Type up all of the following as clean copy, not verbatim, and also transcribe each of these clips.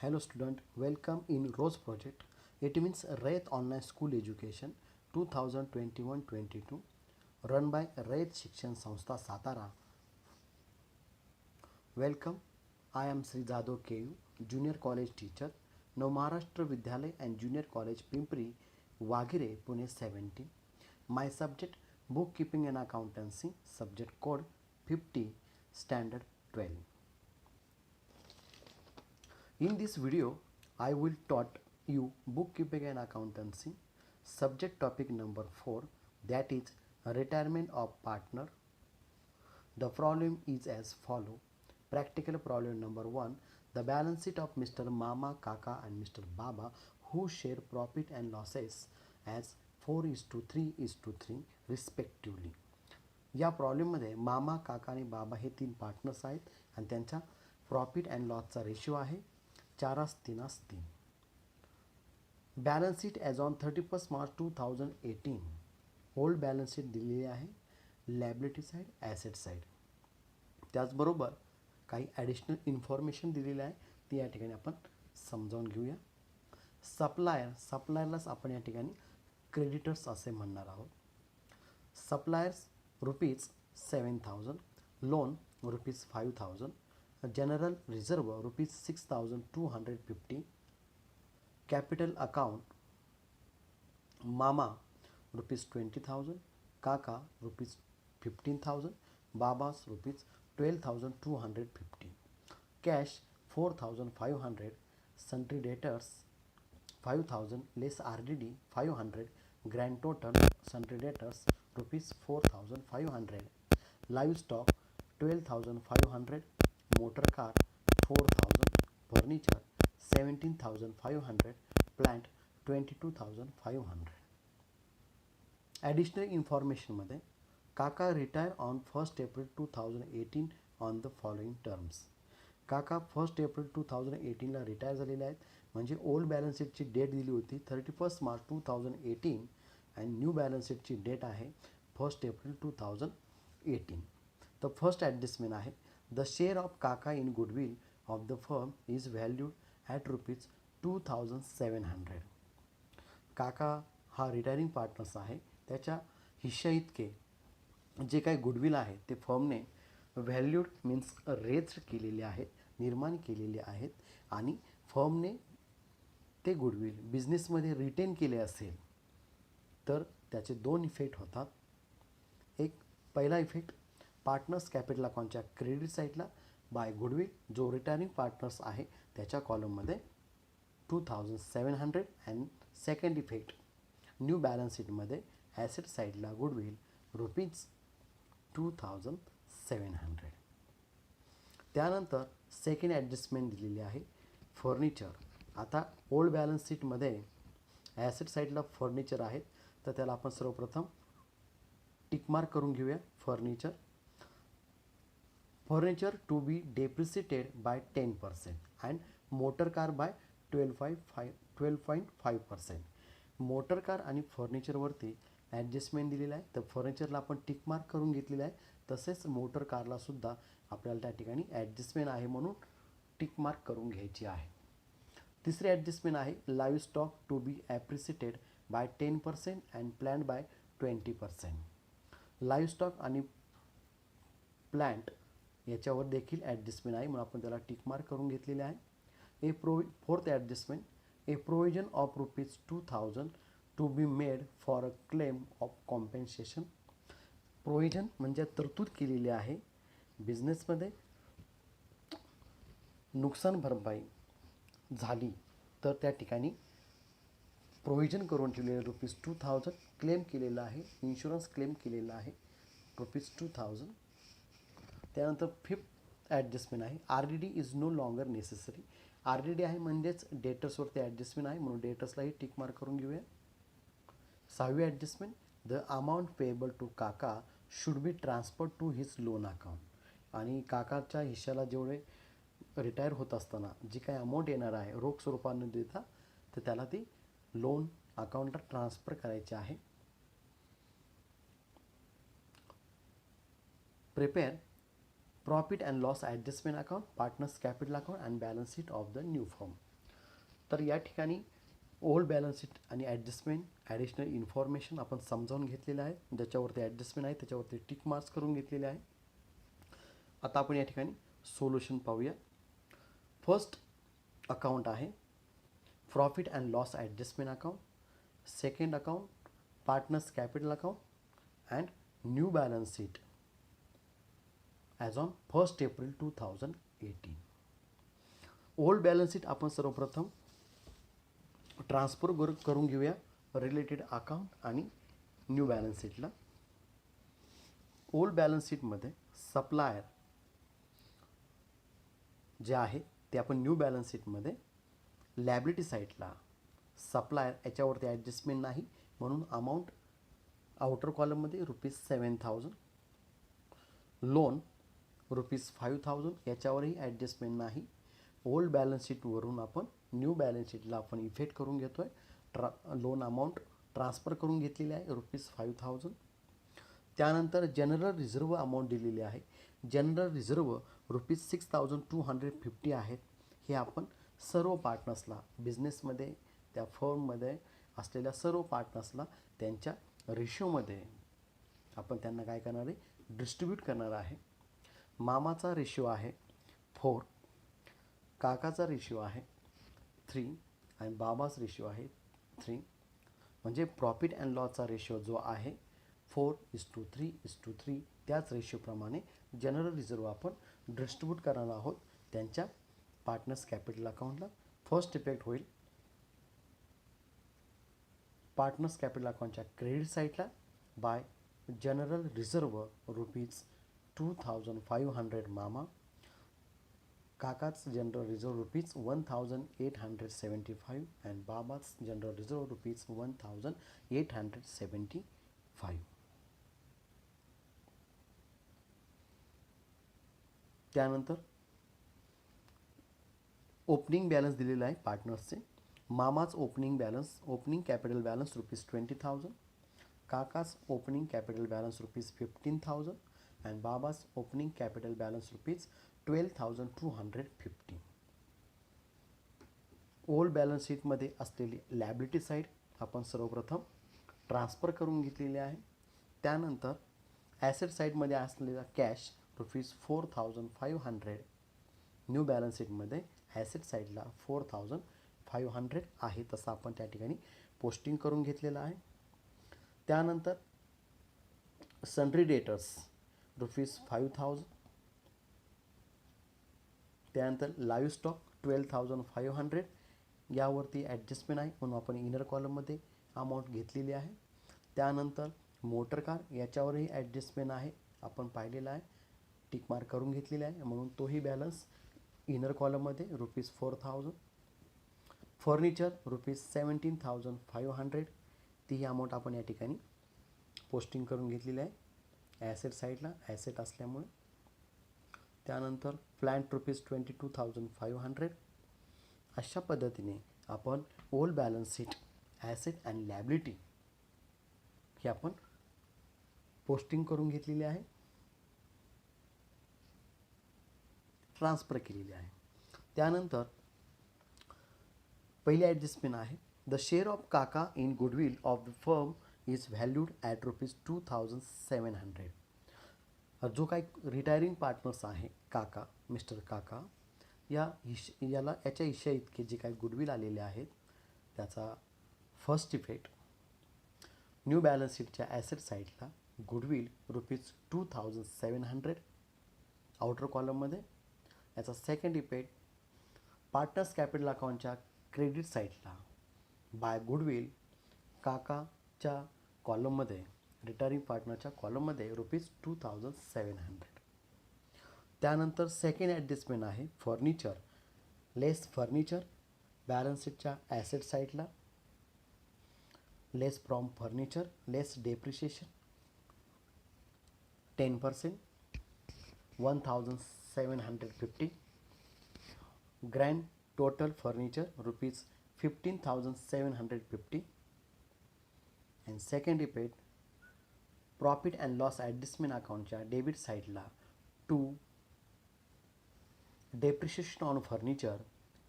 Hello student, welcome in ROSE project. It means Rayth Online School Education 2021-22 run by Rayth Shikshan Sanstha Satara. Welcome, I am Sri Jadhav KU, Junior College teacher, Now Maharashtra Vidyalay and Junior College Pimpri, Wagire, Pune 17. My subject Bookkeeping and Accountancy, subject code 50, standard 12. In this video, I will taught you bookkeeping and accountancy, subject topic number 4, that is retirement of partner. The problem is as follow. Practical problem number 1, the balance sheet of Mr. Mama, Kaka and Mr. Baba who share profit and losses as 4:3:3 respectively. या प्रॉब्लेममध्ये मामा, काका आणि बाबा हे 3 partners आहेत आणि त्यांचा प्रॉफिट अँड लॉसचा रेशिओ आहे 4:3:3. Balance sheet as on 31 March 2018. Old balance sheet दिलेली आहे, लॅबिलिटी साईड, ॲसेट साईड. त्याचबरोबर काही ॲडिशनल इन्फॉर्मेशन दिलेली आहे ती या ठिकाणी आपण समजावून घेऊया. सप्लायरलाच आपण या ठिकाणी क्रेडिटर्स असे म्हणणार आहोत. Suppliers ₹7,000, loan ₹5,000, general reserve ₹6,250, capital account Mama ₹20,000, Kaka ₹15,000, बाबास ₹12,250, cash 4,500, sundry debtors 5,000 less RDD 500, grand total sundry debtors ₹4,500, live stock 12,500, motor car 4,000, furniture 17,500, plant 22,500. Additional इन्फॉर्मेशनमध्ये Kaka retire on 1 April 2018 on the following terms. Kaka 1 April 2018ला retire झालेले आहेत. म्हणजे old balance शीटची date दिली होती 31 मार्च 2018 आणि new balance शीटची date आहे 1 April 2018. तर first adjustment आहे द शेअर ऑफ काका in goodwill of the firm is valued at ₹2,700. काका हा रिटायरिंग पार्टनर्स आहे, त्याच्या हिश्श्या इतके जे काही गुडविल आहे ते फर्मने व्हॅल्यूड मीन्स रेज केलेले आहेत, निर्माण केलेले आहेत आणि फर्मने ते गुडविल बिझनेसमध्ये रिटेन केले असेल तर त्याचे 2 इफेक्ट होतात. एक पहिला इफेक्ट पार्टनर्स कॅपिटल अकाउंटच्या क्रेडिट साईडला बाय गुडविल जो रिटायरिंग पार्टनर्स आहे त्याच्या कॉलममध्ये 2,700 and second effect new balance शीटमध्ये ॲसेट साईडला गुडविल ₹2,700. त्यानंतर सेकंड ॲडजस्टमेंट दिलेली आहे फर्निचर. आता ओल्ड बॅलन्स शीटमध्ये ॲसेट साईडला फर्निचर आहेत तर त्याला आपण सर्वप्रथम टिकमार्क करून घेऊया. Furniture to be depreciated by 10% and motor car by 12.5%. Motor car आणि फर्निचरवरती ॲडजस्टमेंट दिलेलं आहे तर फर्निचरला आपण टिकमार्क करून घेतलेलं आहे, तसेच मोटर कारला सुद्धा आपल्याला त्या ठिकाणी ॲडजस्टमेंट आहे म्हणून टिकमार्क करून घ्यायची आहे. तिसरी ॲडजस्टमेंट आहे live stock to be appreciated by 10% and plant by 20%. Live stock आणि प्लॅन्ट याच्यावर देखील ॲडजस्टमेंट आहे म्हणून आपण त्याला टिकमार्क करून घेतलेले आहे. Fourth adjustment a provision of ₹2,000 to be made for a claim of compensation. Provision म्हणजे तरतूद केलेली आहे बिझनेसमध्ये नुकसान भरपाई झाली तर त्या ठिकाणी प्रोव्हिजन करून ठेवलेलं ₹2,000 क्लेम केलेलं आहे, इन्शुरन्स क्लेम केलेला आहे ₹2,000. त्यानंतर फिफ्थ ॲडजस्टमेंट आहे RDD is no longer necessary. RDD आहे म्हणजेच डेटर्सवरती ॲडजस्टमेंट आहे म्हणून डेटर्सलाही टिक मार्क करून घेऊया. सहावी adjustment the amount payable to काका should be transfer to his loan account. आणि काकाच्या हिश्श्याला जेवढे रिटायर होत असताना जी काही अमाऊंट येणार आहे रोख स्वरूपाने देता तर त्याला ती लोन अकाउंटला ट्रान्सफर करायची आहे. Prepare profit and loss adjustment account, partners capital account and balance sheet of the new firm. तर या ठिकाणी ओल्ड बॅलन्स शीट आणि ॲडजस्टमेंट ॲडिशनल इन्फॉर्मेशन आपण समजावून घेतलेलं आहे. ज्याच्यावरती ॲडजस्टमेंट आहे त्याच्यावरती टिक मार्क्स करून घेतलेले आहे. आता आपण या ठिकाणी सोल्युशन पाहूया. फर्स्ट अकाउंट आहे profit and loss adjustment account. Second account partners capital account and new balance sheet as on 1 April 2018. Old balance sheet आपण सर्वप्रथम ट्रान्सफर करून घेऊया रिलेटेड अकाउंट आणि न्यू बॅलन्स शीटला. ओल्ड बॅलन्स शीटमध्ये सप्लायर जे आहे ते आपण न्यू बॅलन्स शीटमध्ये लॅबिलिटी साईडला सप्लायर याच्यावरती ॲडजस्टमेंट नाही म्हणून अमाऊंट आउटर कॉलममध्ये ₹7,000. लोन ₹5,000 याच्यावरही ॲडजस्टमेंट नाही. ओल्ड बॅलन्स शीटवरून आपण न्यू बॅलन्स शीटला आपण इफेक्ट करून घेतो आहे. लोन अमाऊंट ट्रान्सफर करून घेतलेली आहे ₹5,000. त्यानंतर जनरल रिझर्व अमाऊंट दिलेली आहे. जनरल रिझर्व ₹6,250 आहेत. हे आपण सर्व पार्टनर्सला बिझनेसमध्ये त्या फर्ममध्ये असलेल्या सर्व पार्टनर्सला त्यांच्या रेशोमध्ये आपण त्यांना काय करणार आहे डिस्ट्रीब्यूट करणार आहे. मामाचा रेशो आहे 4, काकाचा रेशो आहे 3 आणि बाबाचा रेशो आहे 3. म्हणजे प्रॉफिट अँड लॉसचा रेशो जो आहे 4:3:3 त्याच रेशोप्रमाणे जनरल रिझर्व आपण डिस्ट्रीब्यूट करणार आहोत त्यांच्या पार्टनर्स कॅपिटल अकाउंटला. फर्स्ट इफेक्ट होईल पार्टनर्स कॅपिटल अकाउंटच्या क्रेडिट साईडला बाय जनरल रिझर्व ₹2,500 मामा, काकाच जनरल रिझर्व ₹1,875 अँड बाबाच जनरल रिझर्व ₹1,875. त्यानंतर ओपनिंग बॅलन्स दिलेला आहे पार्टनर्सचे. मामाच ओपनिंग कॅपिटल बॅलन्स ₹20,000, काकाच ओपनिंग कॅपिटल बॅलन्स ₹15,000 अँड बाबाच opening capital balance ₹12,250. Old balance शीटमध्ये असलेली लॅबिलिटी साईड आपण सर्वप्रथम ट्रान्सफर करून घेतलेली आहे. त्यानंतर ॲसेट साईडमध्ये असलेला कॅश ₹4,500. न्यू बॅलन्स शीटमध्ये ॲसेट साईडला 4,500 आहे तसं आपण त्या ठिकाणी पोस्टिंग करून घेतलेलं आहे. त्यानंतर सन्ड्री डेटर्स ₹5,000. त्यानंतर लाईव्ह स्टॉक 12,500 यावरती ॲडजस्टमेंट आहे म्हणून आपण इनर कॉलममध्ये अमाऊंट घेतलेली आहे. त्यानंतर मोटर कार याच्यावरही ॲडजस्टमेंट आहे आपण पाहिलेला आहे, टिक मार्क करून घेतलेला आहे म्हणून तोही बॅलन्स इनर कॉलममध्ये ₹4,000. फर्निचर ₹17,500 ती अमाऊंट आपण या ठिकाणी पोस्टिंग करून घेतलेली आहे ॲसेट साईडला ॲसेट असल्यामुळे. त्यानंतर प्लॅन्ट ₹22,500. अशा पद्धतीने आपण old balance sheet asset and liability ही आपण पोस्टिंग करून घेतलेली आहे, ट्रान्सफर केलेली आहे. त्यानंतर पहिली ॲडजस्टमेंट आहे द शेअर ऑफ काका in goodwill of the firm is valued at ₹2,700. जो काही रिटायरिंग पार्टनर्स आहे काका मिस्टर काका याच्या हिश्श्या इतके जे काही गुडविल आलेले आहेत त्याचा फर्स्ट इफेक्ट न्यू बॅलन्स शीटच्या ॲसेट साईडला गुडविल ₹2,700 आउटर कॉलममध्ये. याचा सेकंड इफेक्ट पार्टनर्स कॅपिटल अकाउंटच्या क्रेडिट साईडला बाय गुडविल काकाच्या कॉलममध्ये रिटायरिंग पार्टनरच्या कॉलममध्ये ₹2,700. त्यानंतर सेकंड ॲडजस्टमेंट आहे फर्निचर लेस फर्निचर बॅलन्स शीटच्या ॲसेट साईडला less from furniture less depreciation 10% 1,750. Grand total furniture ₹15,750. And second effect profit and loss adjustment अकाउंटच्या डेबिट साईडला to depreciation on furniture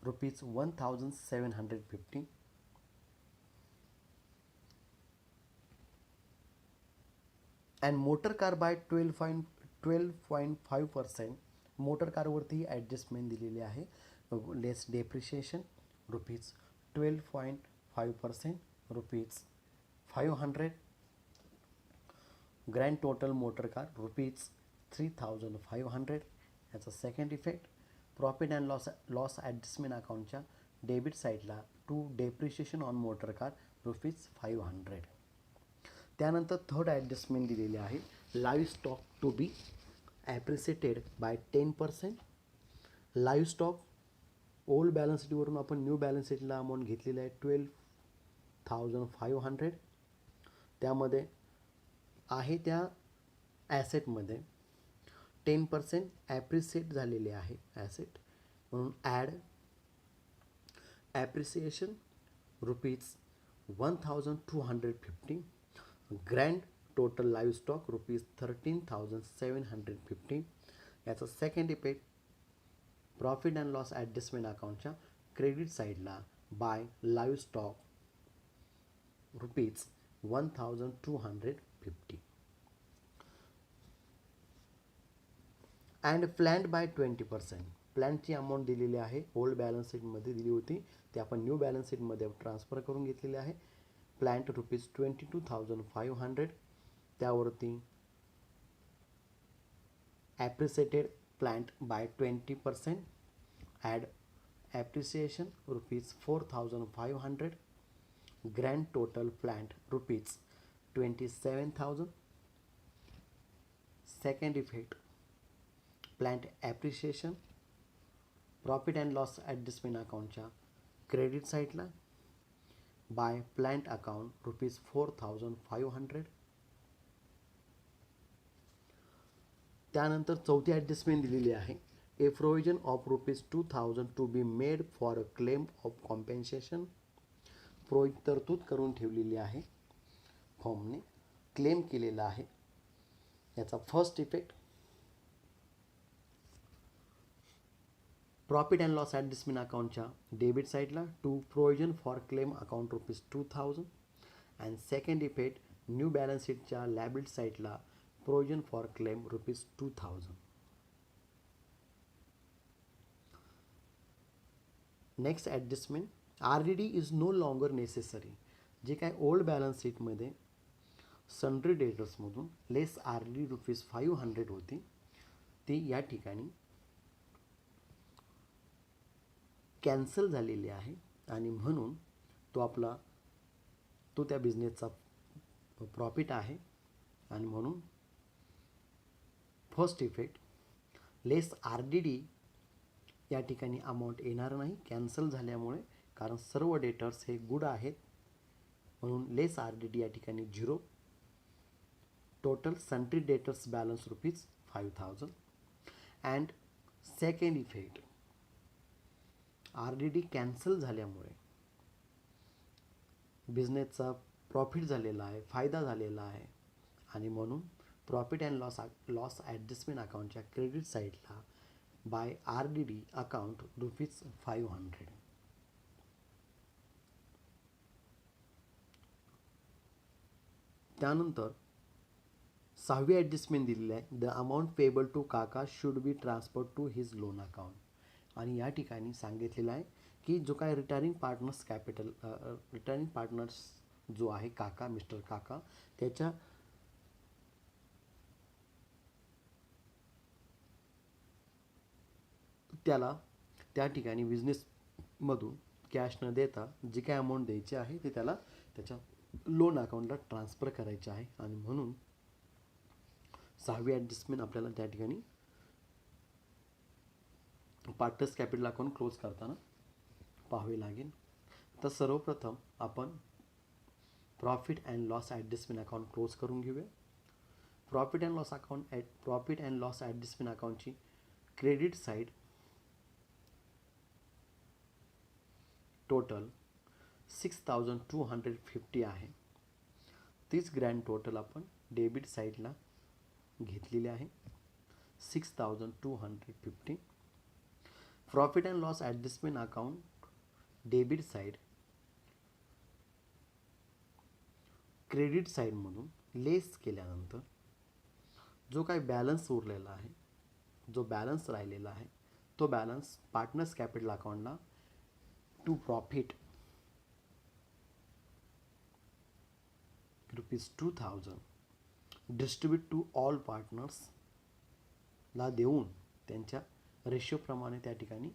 rupees 1750. And motor car by 12.5%. Motor कारवरती adjustment दिलेली आहे. Less depreciation rupees 12.5%, rupees 500. Grand total motor car rupees 3500. याचा second effect, profit and loss adjustment अकाउंटच्या debit साईडला to depreciation on motor car rupees 500. त्यानंतर third adjustment दिलेली आहे, live stock to be appreciated by 10%. Live stock old balance शीटवरून आपण new balance शीटला amount घेतलेली आहे 12,500. त्यामध्ये आहे त्या ॲसेटमध्ये 10% ॲप्रिसिएट झालेले आहे ॲसेट, म्हणून add appreciation rupees 1,250. Grand total live stock rupees 13,750. याचा second effect, profit and loss adjustment अकाउंटच्या क्रेडिट साईडला by live stock rupees 1,250. And plant by 20%. प्लॅनची अमाऊंट दिलेली आहे, ओल्ड बॅलन्स शीटमध्ये दिली होती, ती आपण न्यू बॅलन्स शीटमध्ये ट्रान्सफर करून घेतलेली आहे. Plant rupees 22,500. त्यावरती appreciated plant by 20%. Add appreciation rupees 4,500. Grand total plant rupees 27,000. Second effect, plant appreciation profit and loss adjustment अकाउंटच्या क्रेडिट साईडला बाय प्लॅन्ट अकाउंट रुपीज 4,500. त्यानंतर चौथी ॲडजस्टमेंट दिलेली आहे, a provision of rupees 2,000 to be made for a claim of compensation. तरतूद करून ठेवलेली आहे, फॉर्मने क्लेम केलेला आहे. याचा first effect, profit and loss adjustment अकाउंटच्या डेबिट साईडला to provision for claim account rupees 2,000. And second effect, new balance शीटच्या लॅबिलिटी साईडला provision for claim rupees 2,000. Next adjustment, RDD is no longer necessary. जे काय old balance शीटमध्ये sundry डेटर्समधून less RDD rupees 500 होती, ती या ठिकाणी कॅन्सल झालेली आहे आणि म्हणून तो त्या बिझनेसचा प्रॉफिट आहे. आणि म्हणून फर्स्ट इफेक्ट, लेस RDD या ठिकाणी अमाऊंट येणार नाही कॅन्सल झाल्यामुळे, कारण सर्व डेटर्स हे गुड आहेत, म्हणून लेस RDD या ठिकाणी 0. Total sundry debtors balance rupees 5,000. And second effect, RDD cancel झाल्यामुळे बिझनेसचा प्रॉफिट झालेला आहे, फायदा झालेला आहे, आणि म्हणून प्रॉफिट अँड लॉस ॲडजस्टमेंट अकाउंटच्या क्रेडिट साईडला बाय RDD अकाउंट रुपीज 500. त्यानंतर सहावी ॲडजस्टमेंट दिलेली आहे, द अमाऊंट पेबल टू काका should be transfer to his loan account. आणि या ठिकाणी सांगितलेलं आहे की जो काय रिटायरिंग पार्टनर्स जो आहे काका, मिस्टर काका, त्याला त्या ठिकाणी बिझनेसमधून कॅश न देता जी काय अमाऊंट द्यायची आहे ते त्याला त्याच्या लोन अकाउंटला ट्रान्सफर करायचे आहे. आणि म्हणून सहावी ॲडजस्टमेंट आपल्याला त्या ठिकाणी पार्टनर्स कॅपिटल अकाउंट क्लोज करताना पाहावे लागेल. तर सर्वप्रथम आपण profit and loss adjustment account close करून घेऊया. प्रॉफिट अँड लॉस ॲडजस्टमेंट अकाउंटची क्रेडिट साईड टोटल 6,250 आहे. तीच ग्रँड टोटल आपण डेबिट साईडला घेतलेली आहे 6,250. Profit and loss adjustment account debit side credit साईडमधून लेस केल्यानंतर जो काही बॅलन्स उरलेला आहे, जो बॅलन्स राहिलेला आहे, तो बॅलन्स पार्टनर्स कॅपिटल अकाउंटला to profit ₹2000 distribute to all पार्टनर्सला देऊन त्यांच्या रेशोप्रमाणे त्या ठिकाणी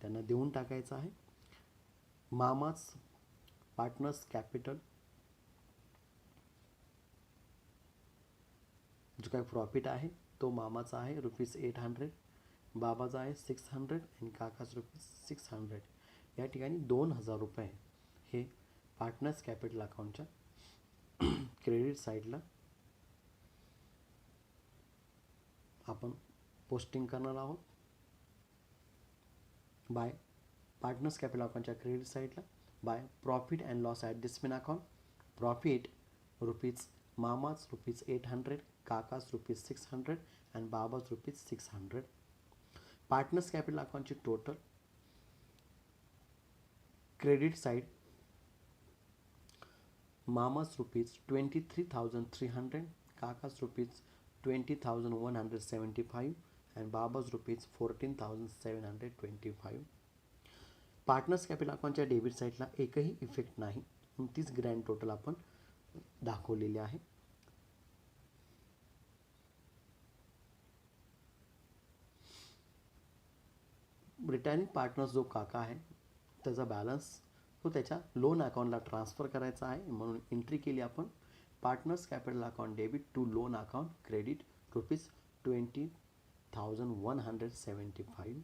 त्यांना देऊन टाकायचं आहे. मामाच पार्टनर्स कॅपिटल जो काही प्रॉफिट आहे तो मामाचा आहे ₹800, बाबाचा आहे 600 आणि काकाच ₹600. या ठिकाणी ₹2000 हे पार्टनर्स कॅपिटल अकाउंटच्या क्रेडिट साईडला आपण पोस्टिंग करणार आहोत. बाय पार्टनर्स कॅपिटल अकाउंटच्या क्रेडिट साईडला by profit and loss adjustment account profit मामाच ₹800, काकाच ₹600 and बाबाच ₹600. पार्टनर्स कॅपिटल अकाउंटची टोटल क्रेडिट साईड मामाच ₹23,300, काकाच ₹20,175 and बाबाच ₹14,725. पार्टनर्स कॅपिटल अकाउंटच्या डेबिट साईडला एकही इफेक्ट नाही, तीच ग्रँड टोटल आपण दाखवलेली आहे. रिटायरिंग पार्टनर्स जो काका आहे त्याचा बॅलन्स तो त्याच्या लोन अकाउंटला ट्रान्सफर करायचा आहे, म्हणून एंट्री केली आपण partners capital account debit to loan account credit ₹20,175.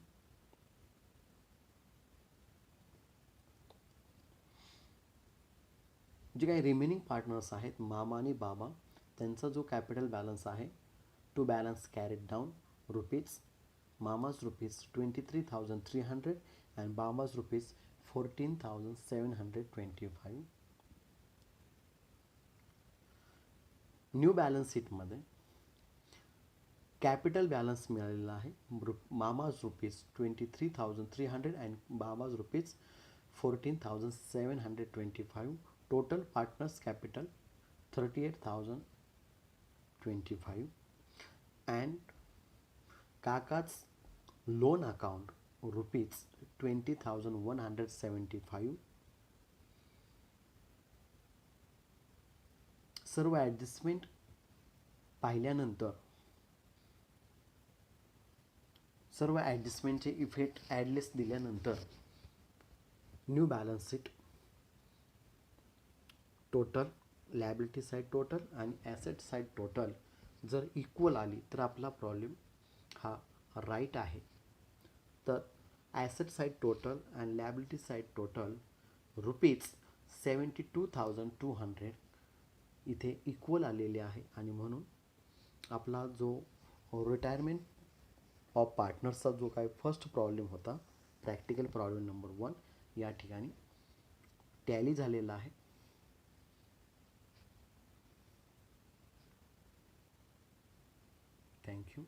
जे काही रिमेनिंग पार्टनर्स आहेत मामा आणि बाबा त्यांचा जो कॅपिटल बॅलन्स आहे टू बॅलन्स कॅरीड डाऊन मामाज ₹23,300 and बाबाज ₹14,725. न्यू बॅलन्स शीटमध्ये कॅपिटल बॅलन्स मिळालेला आहे मामाज ₹23,300 and बाबाज ₹14,725. टोटल पार्टनर्स कॅपिटल 38,025 and काकाच लोन अकाउंट ₹20,175. सर्व ॲडजस्टमेंट पाहिल्यानंतर सर्व ॲडजस्टमेंटचे इफेक्ट ॲडलेस दिल्यानंतर new balance sheet total liability side total आणि ॲसेट साईड टोटल जर इक्वल आली तर आपला प्रॉब्लेम हा राईट आहे. तर asset side total and liability side total ₹72,200 इथे इक्वल आलेले आहे आणि म्हणून आपला जो रिटायरमेंट ऑफ पार्टनर्सचा जो काही फर्स्ट प्रॉब्लेम होता प्रॅक्टिकल प्रॉब्लेम नंबर 1 या ठिकाणी टॅली झालेला आहे. थँक्यू.